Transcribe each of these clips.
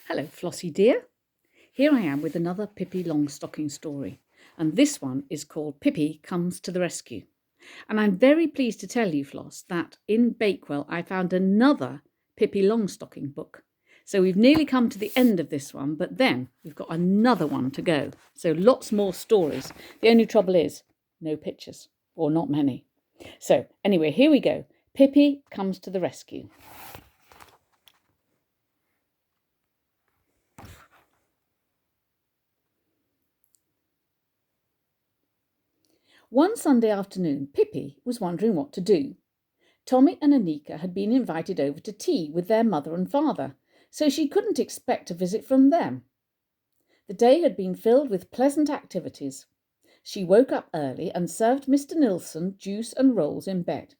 Hello, Flossie dear. Here I am with another Pippi Longstocking story, and this one is called Pippi Comes to the Rescue. And I'm very pleased to tell you, Floss, that in Bakewell I found another Pippi Longstocking book. So we've nearly come to the end of this one, but then we've got another one to go. So lots more stories. The only trouble is no pictures, or not many. So anyway, here we go. Pippi Comes to the Rescue. One Sunday afternoon, Pippi was wondering what to do. Tommy and Anika had been invited over to tea with their mother and father, so she couldn't expect a visit from them. The day had been filled with pleasant activities. She woke up early and served Mr. Nilsson juice and rolls in bed.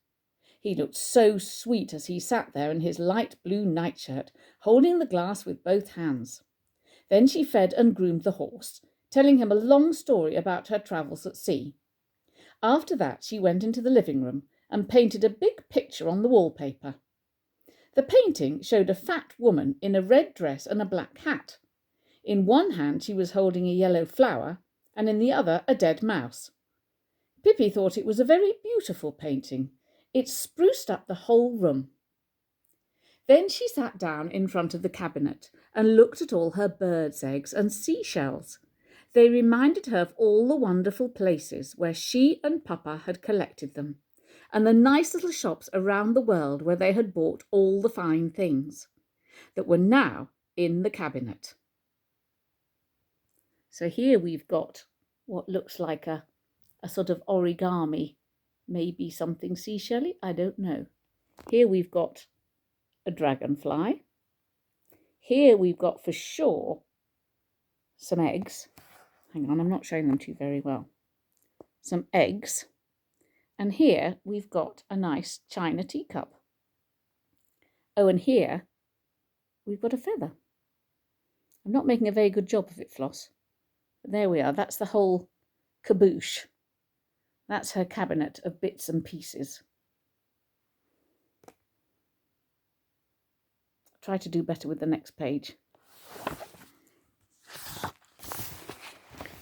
He looked so sweet as he sat there in his light blue nightshirt, holding the glass with both hands. Then she fed and groomed the horse, telling him a long story about her travels at sea. After that, she went into the living room and painted a big picture on the wallpaper. The painting showed a fat woman in a red dress and a black hat. In one hand she was holding a yellow flower, and in the other a dead mouse. Pippi thought it was a very beautiful painting. It spruced up the whole room. Then she sat down in front of the cabinet and looked at all her birds' eggs and seashells. They reminded her of all the wonderful places where she and Papa had collected them, and the nice little shops around the world where they had bought all the fine things that were now in the cabinet. So here we've got what looks like a sort of origami, maybe something seashelly, I don't know. Here we've got a dragonfly. Here we've got for sure some eggs. Hang on, I'm not showing them to you very well. Some eggs. And here we've got a nice china teacup. Oh, and here we've got a feather. I'm not making a very good job of it, Floss. But there we are. That's the whole caboose. That's her cabinet of bits and pieces. I'll try to do better with the next page.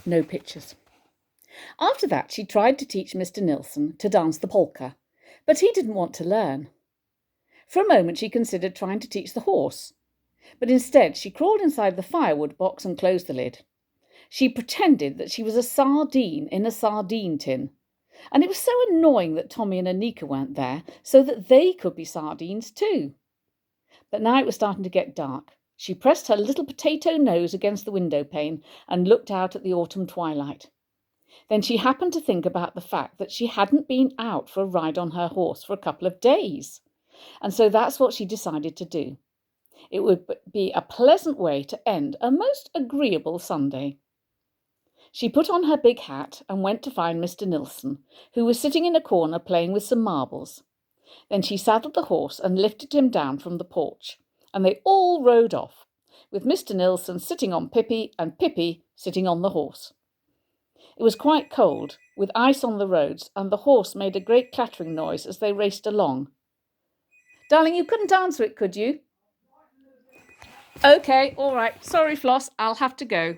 No pictures. After that, she tried to teach Mr. Nilsson to dance the polka, but he didn't want to learn. For a moment, she considered trying to teach the horse, but instead she crawled inside the firewood box and closed the lid. She pretended that she was a sardine in a sardine tin, and it was so annoying that Tommy and Anika weren't there so that they could be sardines too. But now it was starting to get dark. She pressed her little potato nose against the window pane and looked out at the autumn twilight. Then she happened to think about the fact that she hadn't been out for a ride on her horse for a couple of days. And so that's what she decided to do. It would be a pleasant way to end a most agreeable Sunday. She put on her big hat and went to find Mr. Nilsson, who was sitting in a corner playing with some marbles. Then she saddled the horse and lifted him down from the porch, and they all rode off, with Mr. Nilsson sitting on Pippi and Pippi sitting on the horse. It was quite cold, with ice on the roads, and the horse made a great clattering noise as they raced along. Darling, you couldn't answer it, could you? Okay, all right. Sorry, Floss, I'll have to go.